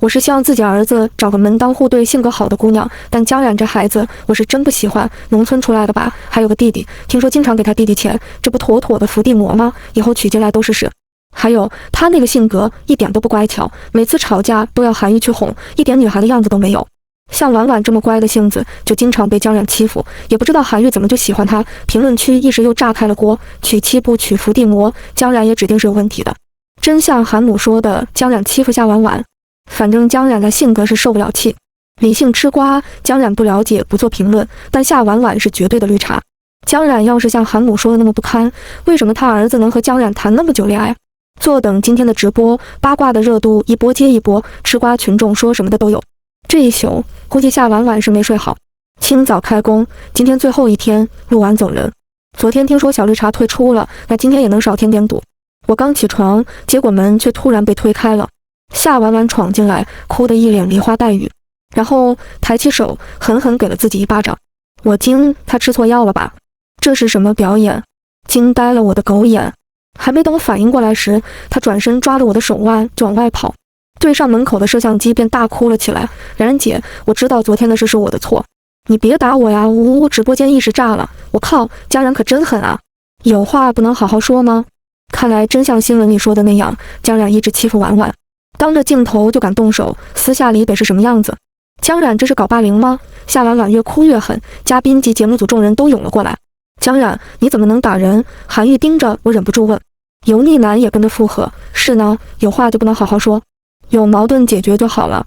Speaker 1: 我是希望自己儿子找个门当户对、性格好的姑娘，但江冉这孩子我是真不喜欢，农村出来的吧，还有个弟弟，听说经常给他弟弟钱，这不妥妥的伏地魔吗？以后娶进来都是屎。还有他那个性格一点都不乖巧，每次吵架都要韩愈去哄，一点女孩的样子都没有。像婉婉这么乖的性子，就经常被江冉欺负，也不知道韩愈怎么就喜欢他。评论区一时又炸开了锅，娶妻不娶伏地魔，江冉也指定是有问题的。真像韩母说的，江冉欺负夏婉婉。反正江冉的性格是受不了气，理性吃瓜，江冉不了解不做评论，但夏婉婉是绝对的绿茶。江冉要是像韩母说的那么不堪，为什么他儿子能和江冉谈那么久恋爱？坐等今天的直播，八卦的热度一波接一波，吃瓜群众说什么的都有。这一宿估计夏婉婉是没睡好。清早开工，今天最后一天，录完走人。昨天听说小绿茶退出了，那今天也能少添点堵。我刚起床，结果门却突然被推开了，夏婉婉闯进来，哭得一脸梨花带雨，然后抬起手狠狠给了自己一巴掌。我惊，她吃错药了吧？这是什么表演？惊呆了我的狗眼！还没等我反应过来时，她转身抓着我的手腕就往外跑，对上门口的摄像机便大哭了起来。然姐，我知道昨天的事是我的错，你别打我呀！呜呜，直播间一时炸了。我靠，家人可真狠啊！有话不能好好说吗？看来真像新闻里说的那样，江冉一直欺负婉婉，当着镜头就敢动手，私下里得是什么样子？江冉这是搞霸凌吗？夏婉婉越哭越狠，嘉宾及节目组众人都涌了过来。江冉，你怎么能打人？韩愈盯着我忍不住问。油腻男也跟着附和，是呢，有话就不能好好说，有矛盾解决就好了。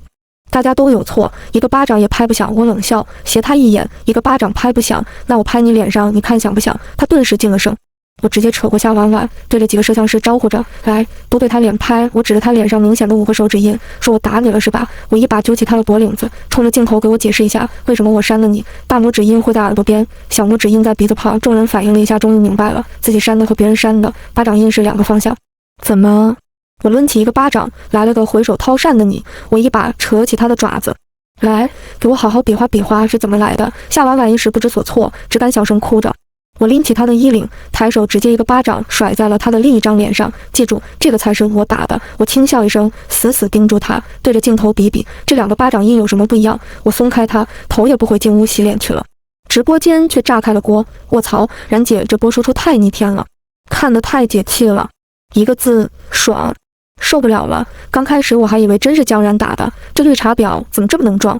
Speaker 1: 大家都有错，一个巴掌也拍不响。我冷笑，斜他一眼，一个巴掌拍不响，那我拍你脸上，你看响不响？他顿时静了声。我直接扯过夏婉婉，对着几个摄像师招呼着，来，都对他脸拍。我指着他脸上明显的5个手指印，说我打你了是吧？我一把揪起他的脖领子，冲着镜头给我解释一下，为什么我扇了你？大拇指印会在耳朵边，小拇指印在鼻子旁。众人反应了一下，终于明白了，自己扇的和别人扇的巴掌印是2个方向。怎么？我抡起一个巴掌，来了个回手掏扇的你。我一把扯起他的爪子，来，给我好好比划比划是怎么来的。夏婉婉一时不知所措，只敢小声哭着。我拎起他的衣领，抬手直接一个巴掌甩在了他的另一张脸上。记住，这个才是我打的。我轻笑一声，死死盯住他，对着镜头比比，这2个巴掌印有什么不一样？我松开他，头也不回进屋洗脸去了。直播间却炸开了锅。卧槽，冉姐这波说出太逆天了，看得太解气了，一个字，爽。受不了了，刚开始我还以为真是江冉打的，这绿茶婊怎么这么能撞？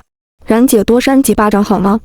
Speaker 1: 冉姐多扇几巴掌好吗？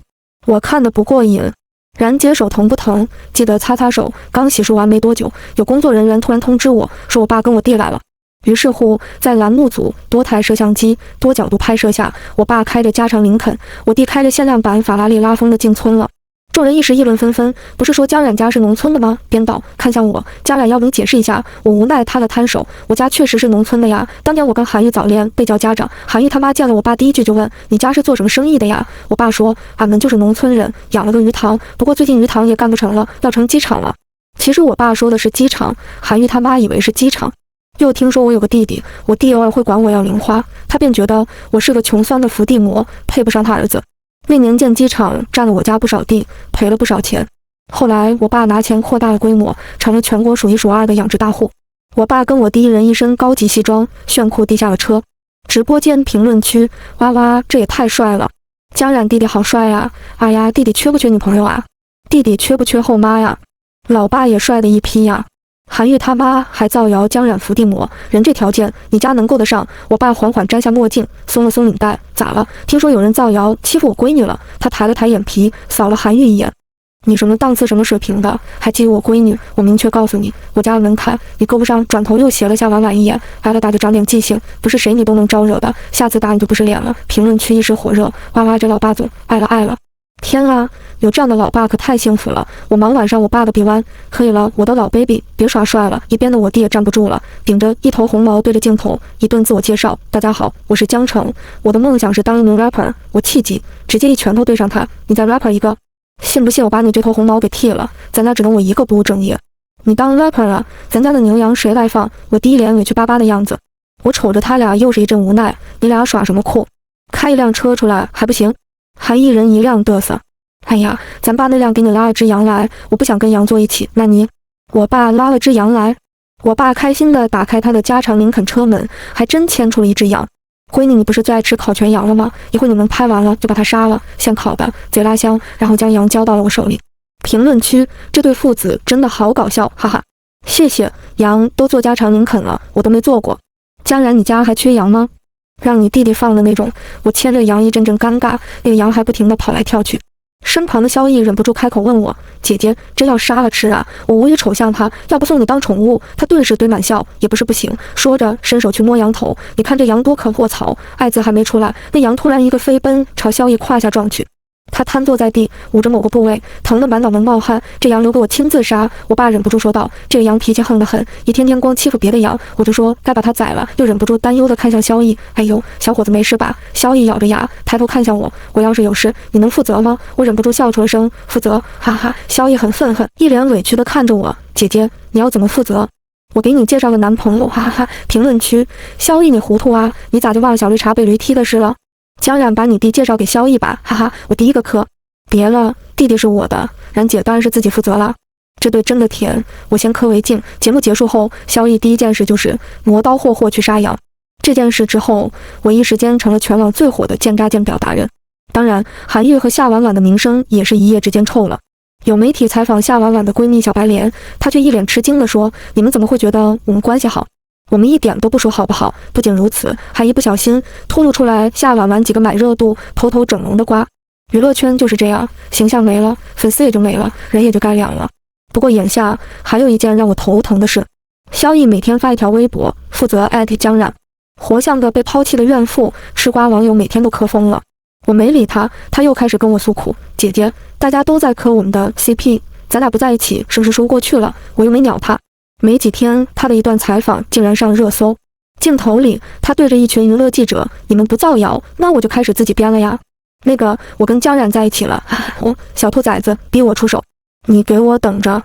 Speaker 1: 我看得不过瘾。冉姐手疼不疼？记得擦擦手。刚洗漱完没多久，有工作人员突然通知我说我爸跟我弟来了。于是乎，在栏目组多台摄像机多角度拍摄下，我爸开着加长林肯，我弟开着限量版法拉利拉风的进村了。众人一时议论纷纷，不是说江冉家是农村的吗？编导看向我，江冉要不你解释一下？我无奈摊了摊手，我家确实是农村的呀。当年我跟韩愈早恋，被叫家长，韩愈他妈见了我爸第一句就问你家是做什么生意的呀？我爸说俺们就是农村人，养了个鱼塘，不过最近鱼塘也干不成了，要成鸡场了。其实我爸说的是鸡场，韩愈他妈以为是鸡场。又听说我有个弟弟，我弟偶尔会管我要零花，他便觉得我是个穷酸的伏地魔，配不上他儿子。那年建鸡场占了我家不少地，赔了不少钱。后来我爸拿钱扩大了规模，成了全国数1数2的养殖大户。我爸跟我弟一人一身高级西装，炫酷地下了车。直播间评论区，哇哇，这也太帅了！江冉弟弟好帅呀！哎呀，弟弟缺不缺女朋友啊？弟弟缺不缺后妈呀？老爸也帅的一批呀！韩愈他妈还造谣江冉伏地魔，人这条件你家能够得上？我爸缓缓摘下墨镜，松了松领带，咋了？听说有人造谣欺负我闺女了。他抬了抬眼皮，扫了韩愈一眼，你什么档次什么水平的，还欺负我闺女？我明确告诉你，我家的门槛你够不上。转头又斜了下婉婉一眼，挨了打就长点记性，不是谁你都能招惹的，下次打你就不是脸了。评论区一时火热，哇哇，这老爸总爱了爱了。天啊，有这样的老爸可太幸福了！我忙挽上我爸的臂弯，可以了，我的老 baby， 别耍帅了。一边的我弟也站不住了，顶着一头红毛对着镜头一顿自我介绍：大家好，我是江澄，我的梦想是当一名 rapper。我气急，直接一拳头对上他，你再 rapper 一个，信不信我把你这头红毛给剃了？咱家只能我一个不务正业，你当 rapper 了，咱家的牛羊谁来放？我弟一脸委屈巴巴的样子，我瞅着他俩又是一阵无奈，你俩耍什么酷？开一辆车出来还不行？还一人一辆嘚瑟。哎呀，咱爸那辆给你拉了只羊来，我不想跟羊坐一起，那你？我爸拉了只羊来。我爸开心地打开他的加长林肯车门，还真牵出了一只羊。闺女，你不是最爱吃烤全羊了吗？一会儿你们拍完了就把它杀了，现烤的，贼拉香，然后将羊交到了我手里。评论区，这对父子真的好搞笑，哈哈。谢谢，羊都做加长林肯了，我都没做过。江冉，你家还缺羊吗？让你弟弟放的那种。我牵着羊一阵阵尴尬，那个羊还不停地跑来跳去。身旁的萧逸忍不住开口问我：姐姐，真要杀了吃啊？我无语瞅向他，要不送你当宠物？他顿时堆满笑，也不是不行。说着伸手去摸羊头，你看这羊多可卧槽！爱字还没出来，那羊突然一个飞奔朝萧逸胯下撞去。他瘫坐在地，捂着某个部位，疼得满脑门冒汗。这羊留给我亲自杀。我爸忍不住说道：“这个羊脾气横得很，一天天光欺负别的羊。”我就说该把它宰了，又忍不住担忧地看向萧逸。哎呦，小伙子没事吧？萧逸咬着牙，抬头看向我。我要是有事，你能负责吗？我忍不住笑出了声。负责？哈哈。萧逸很愤恨，一脸委屈地看着我。姐姐，你要怎么负责？我给你介绍个男朋友，哈哈哈。评论区：萧逸你糊涂啊？你咋就忘了小绿茶被驴踢的事了？江冉把你弟介绍给萧逸吧，哈哈，我第一个磕。别了，弟弟是我的，冉姐当然是自己负责了。这对真的甜，我先磕为敬。节目结束后，萧逸第一件事就是磨刀霍霍去杀羊。这件事之后，我一时间成了全网最火的贱渣贱婊达人。当然，韩愈和夏婉婉的名声也是一夜之间臭了。有媒体采访夏婉婉的闺蜜小白莲，她却一脸吃惊地说：“你们怎么会觉得我们关系好？我们一点都不说好不好。”不仅如此，还一不小心透露出来夏婉婉几个买热度、偷偷整容的瓜。娱乐圈就是这样，形象没了，粉丝也就没了，人也就该凉了。不过眼下还有一件让我头疼的事，萧逸每天发一条微博，负责艾特江冉，活像个被抛弃的怨妇，吃瓜网友每天都磕疯了。我没理他，他又开始跟我诉苦：“姐姐，大家都在磕我们的 CP， 咱俩不在一起是不是说不过去了？”我又没鸟他。没几天，他的一段采访竟然上热搜。镜头里，他对着一群娱乐记者：“你们不造谣，那我就开始自己编了呀。那个，我跟江冉在一起了，我小兔崽子逼我出手，你给我等着。”